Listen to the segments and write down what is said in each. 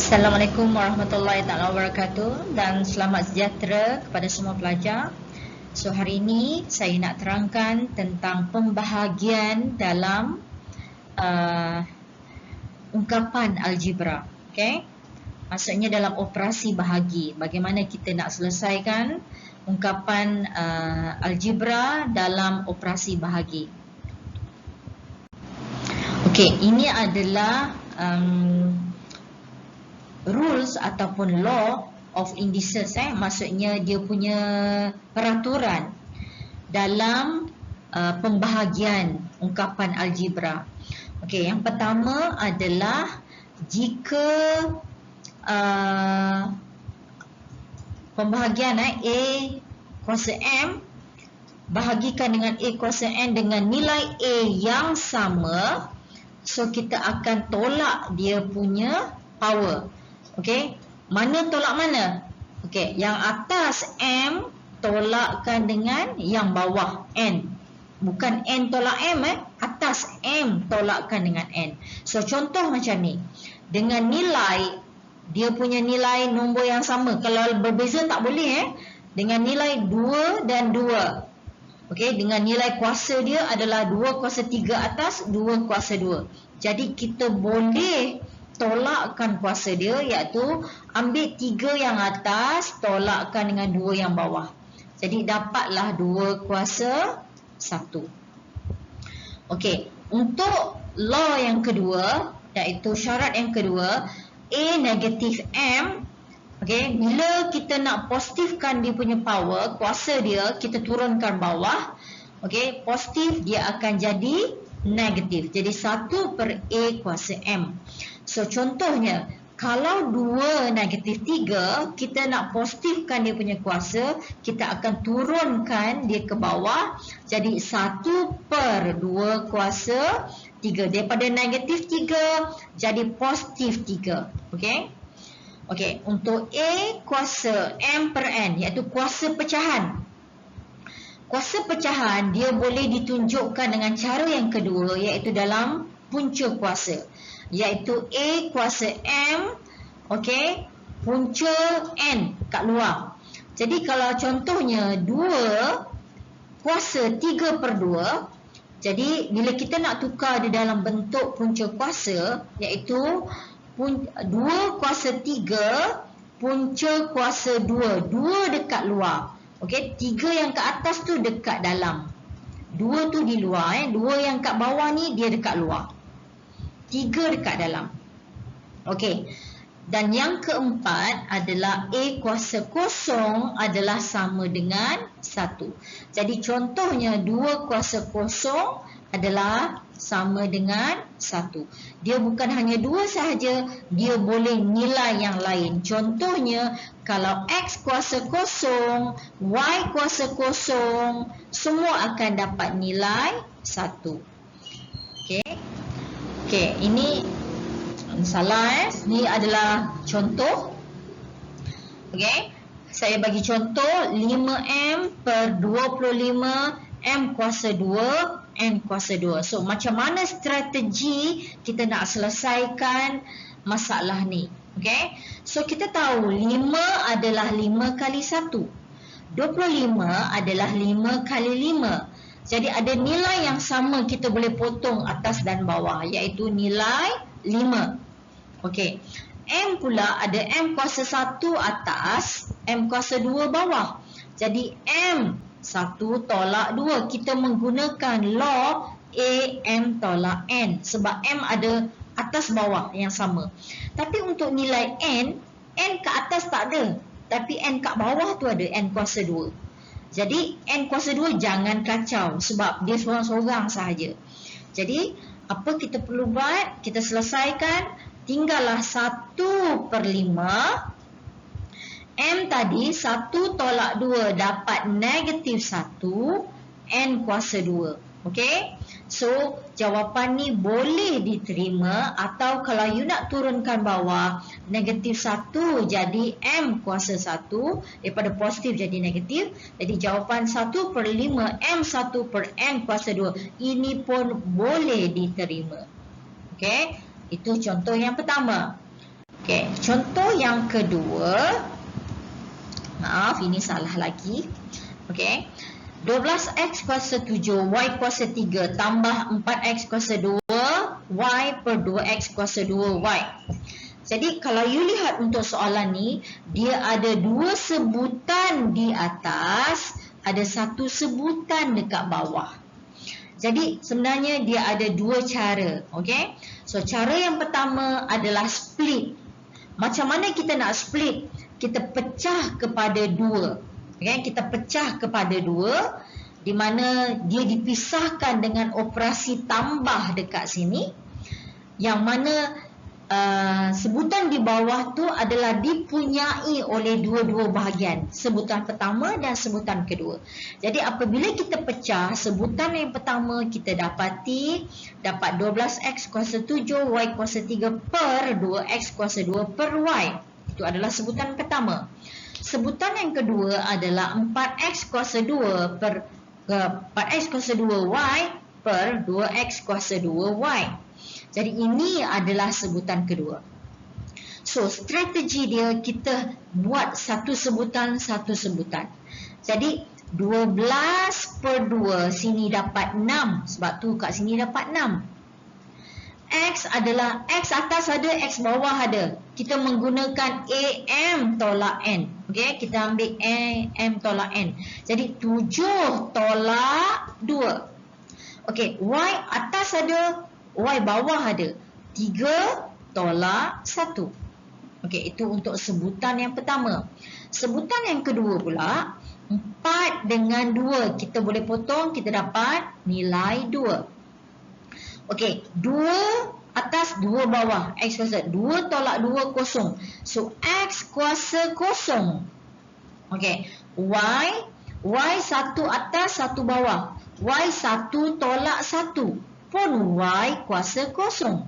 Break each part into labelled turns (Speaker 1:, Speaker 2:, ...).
Speaker 1: Assalamualaikum warahmatullahi taala wabarakatuh dan selamat sejahtera kepada semua pelajar. So hari ini saya nak terangkan tentang pembahagian dalam ungkapan algebra. Okey. Maksudnya dalam operasi bahagi, bagaimana kita nak selesaikan ungkapan algebra dalam operasi bahagi. Okey, ini adalah rules ataupun law of indices, maksudnya dia punya peraturan dalam pembahagian ungkapan algebra. Okey, yang pertama adalah jika pembahagian A kuasa M bahagikan dengan A kuasa N dengan nilai A yang sama, so kita akan tolak dia punya power. Okey, mana tolak mana? Okey, yang atas M tolakkan dengan yang bawah N. Bukan N tolak M, atas M tolakkan dengan N. So contoh macam ni. Dengan nilai, dia punya nilai nombor yang sama. Kalau berbeza tak boleh dengan nilai 2 dan 2. Okey, dengan nilai kuasa dia adalah 2 kuasa 3 atas, 2 kuasa 2. Jadi kita boleh tolakkan kuasa dia, iaitu ambil 3 yang atas tolakkan dengan 2 yang bawah. Jadi dapatlah 2 kuasa 1. Okey, untuk law yang kedua, iaitu syarat yang kedua, A negatif M. Okey, bila kita nak positifkan dia punya power, kuasa dia kita turunkan bawah. Okey, positif dia akan jadi negatif. Jadi 1 per A kuasa M. So contohnya, kalau 2 negatif 3, kita nak positifkan dia punya kuasa, kita akan turunkan dia ke bawah. Jadi 1 per 2 kuasa 3. Daripada negatif 3 jadi positif 3. Okey. Okey, untuk A kuasa M per N, iaitu kuasa pecahan. Kuasa pecahan dia boleh ditunjukkan dengan cara yang kedua, iaitu dalam punca kuasa, iaitu A kuasa M, okey, punca N kat luar. Jadi kalau contohnya 2 kuasa 3 per 2, jadi bila kita nak tukar di dalam bentuk punca kuasa, iaitu 2 kuasa 3 punca kuasa 2, 2 dekat luar. Okey, 3 yang kat atas tu dekat dalam, 2 tu di luar, 2 yang kat bawah ni dia dekat luar, 3 dekat dalam. Okey, dan yang keempat adalah A kuasa kosong adalah sama dengan 1. Jadi contohnya 2 kuasa kosong adalah sama dengan 1. Dia bukan hanya 2 sahaja, dia boleh nilai yang lain. Contohnya kalau X kuasa kosong, Y kuasa kosong, semua akan dapat nilai 1. Okey. Okey, ini salah Ini adalah contoh. Okey, saya bagi contoh 5M per 25 M kuasa 2 N kuasa 2. So macam mana strategi kita nak selesaikan masalah ni? Okey, so kita tahu 5 adalah 5 kali 1, 25 adalah 5 kali 5. Jadi ada nilai yang sama kita boleh potong atas dan bawah, iaitu nilai 5. Okey, M pula ada M kuasa 1 atas, M kuasa 2 bawah. Jadi M 1 tolak 2. Kita menggunakan law A M tolak N, sebab M ada atas bawah yang sama. Tapi untuk nilai N, N kat atas tak ada, tapi N kat bawah tu ada, N kuasa 2. Jadi N kuasa 2 jangan kacau, sebab dia seorang-seorang sahaja. Jadi apa kita perlu buat? Kita selesaikan, tinggallah 1 per 5. M tadi 1 tolak 2 dapat negatif 1, N kuasa 2. Okey, so jawapan ni boleh diterima, atau kalau you nak turunkan bawah, negatif 1 jadi M kuasa 1, daripada positif jadi negatif. Jadi jawapan 1 per 5 M 1 per N kuasa 2, ini pun boleh diterima. Okey, itu contoh yang pertama. Okey, contoh yang kedua. Maaf, ini salah lagi. Okey. 12x kuasa 7 y kuasa 3 tambah 4x kuasa 2 y per 2x kuasa 2y. Jadi kalau you lihat untuk soalan ni, dia ada dua sebutan di atas, ada satu sebutan dekat bawah. Jadi sebenarnya dia ada dua cara. Okay? So cara yang pertama adalah split. Macam mana kita nak split? Kita pecah kepada dua. Okay? Kita pecah kepada dua, di mana dia dipisahkan dengan operasi tambah dekat sini, yang mana sebutan di bawah tu adalah dipunyai oleh dua-dua bahagian, sebutan pertama dan sebutan kedua. Jadi apabila kita pecah sebutan yang pertama, kita dapati dapat 12x kuasa 7 y kuasa 3 per 2x kuasa 2 per y. Itu adalah sebutan pertama. Sebutan yang kedua adalah 4x kuasa 2 per 4x kuasa 2y per 2x kuasa 2y. Jadi ini adalah sebutan kedua. So strategi dia, kita buat satu sebutan. Jadi 12 per 2 sini dapat 6. Sebab tu kat sini dapat 6. X adalah X atas ada, X bawah ada. Kita menggunakan AM tolak N. Okay, kita ambil AM tolak N. Jadi 7 tolak 2. Okay, Y atas ada, Y bawah ada. 3 tolak 1. Okey, itu untuk sebutan yang pertama. Sebutan yang kedua pula, 4 dengan 2. Kita boleh potong, kita dapat nilai 2. Okey, 2 atas, 2 bawah. X kuasa 2 tolak 2 kosong. So, X kuasa kosong. Okey, Y 1 atas, 1 bawah. Y 1 tolak 1. Pun Y kuasa kosong.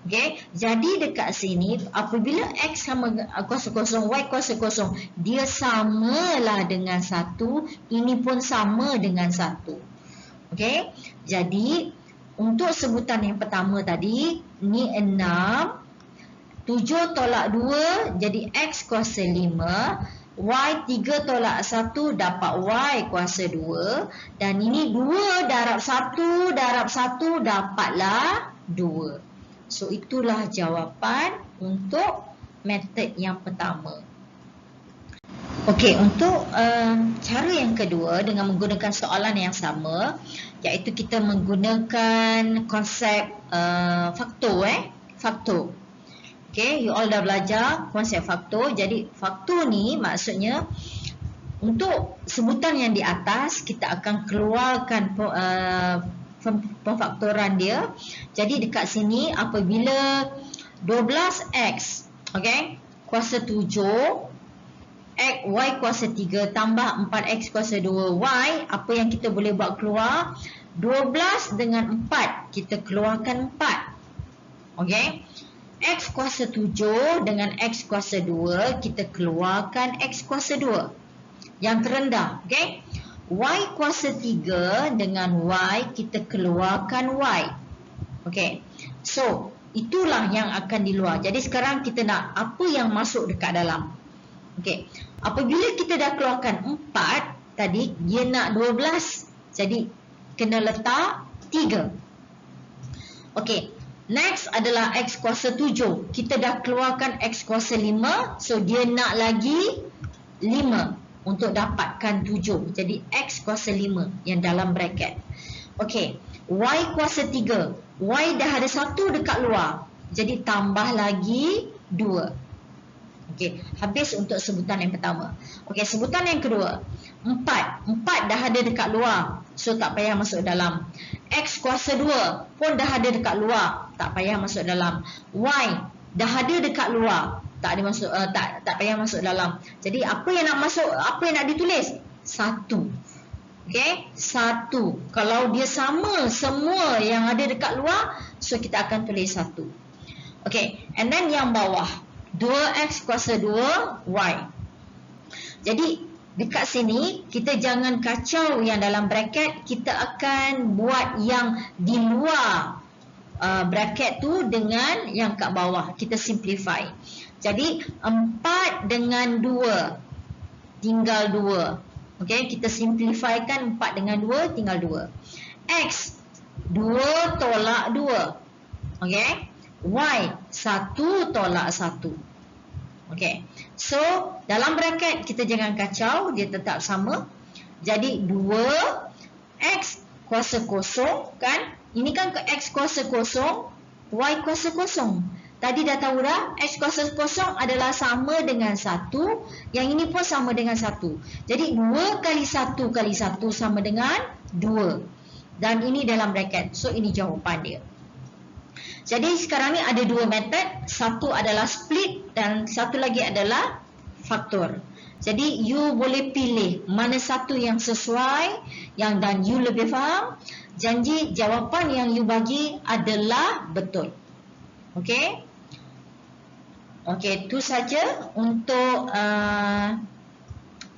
Speaker 1: Okay, jadi dekat sini apabila X sama kuasa kosong, Y kuasa kosong, dia samalah dengan 1. Ini pun sama dengan 1. Okay, jadi untuk sebutan yang pertama tadi, ni 6. 7 tolak 2 jadi X kuasa 5. Y 3 tolak 1 dapat Y kuasa 2. Dan ini 2 darab 1 darab 1 dapatlah 2. So itulah jawapan untuk metod yang pertama. Okey, untuk cara yang kedua dengan menggunakan soalan yang sama, iaitu kita menggunakan konsep faktor. Faktor. Okay, you all dah belajar konsep faktor. Jadi faktor ni maksudnya untuk sebutan yang di atas, kita akan keluarkan pemfaktoran dia. Jadi dekat sini apabila 12x, okay, kuasa 7, y kuasa 3 tambah 4x kuasa 2y, apa yang kita boleh buat keluar? 12 dengan 4, kita keluarkan 4. Okay, X kuasa 7 dengan X kuasa 2, kita keluarkan X kuasa 2 yang terendah. Okay, Y kuasa 3 dengan Y, kita keluarkan Y. Okay, so itulah yang akan di luar. Jadi sekarang kita nak apa yang masuk dekat dalam. Okay, apabila kita dah keluarkan 4 tadi, dia nak 12, jadi kena letak 3. Okay, next adalah X kuasa 7. Kita dah keluarkan X kuasa 5. So, dia nak lagi 5 untuk dapatkan 7. Jadi, X kuasa 5 yang dalam bracket. Okey, Y kuasa 3. Y dah ada 1 dekat luar. Jadi, tambah lagi 2. Okey, habis untuk sebutan yang pertama. Okey, sebutan yang kedua. 4 dah ada dekat luar. So, tak payah masuk dalam. X kuasa 2 pun dah ada dekat luar, tak payah masuk dalam. Y dah ada dekat luar, tak ada masuk, tak payah masuk dalam. Jadi apa yang nak masuk, apa yang nak ditulis? 1. Okey, 1. Kalau dia sama semua yang ada dekat luar, so kita akan tulis 1. Okey, and then yang bawah 2x kuasa 2y. Jadi dekat sini, kita jangan kacau yang dalam bracket, kita akan buat yang di luar bracket tu dengan yang kat bawah. Kita simplify. Jadi 4 dengan 2 tinggal 2. Okey, kita simplifykan 4 dengan 2 tinggal 2. X 2 tolak 2. Okey. Y 1 tolak 1. Okey. So dalam bracket kita jangan kacau, dia tetap sama. Jadi 2 X kuasa kosong kan? Ini kan ke X kuasa kosong, Y kuasa kosong. Tadi dah tahu dah, X kuasa kosong adalah sama dengan 1. Yang ini pun sama dengan 1. Jadi 2 kali 1 kali 1 sama dengan 2. Dan ini dalam bracket. So ini jawapan dia. Jadi sekarang ni ada 2 method. Satu adalah split dan satu lagi adalah faktor. Jadi you boleh pilih mana satu yang sesuai, yang dan you lebih faham. Janji jawapan yang you bagi adalah betul. Okey. Okey, itu saja untuk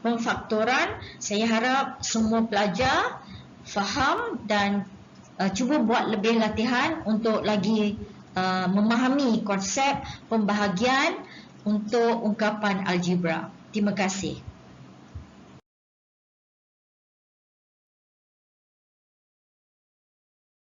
Speaker 1: pemfaktoran. Saya harap semua pelajar faham dan cuba buat lebih latihan untuk lagi memahami konsep pembahagian untuk ungkapan algebra. Terima kasih.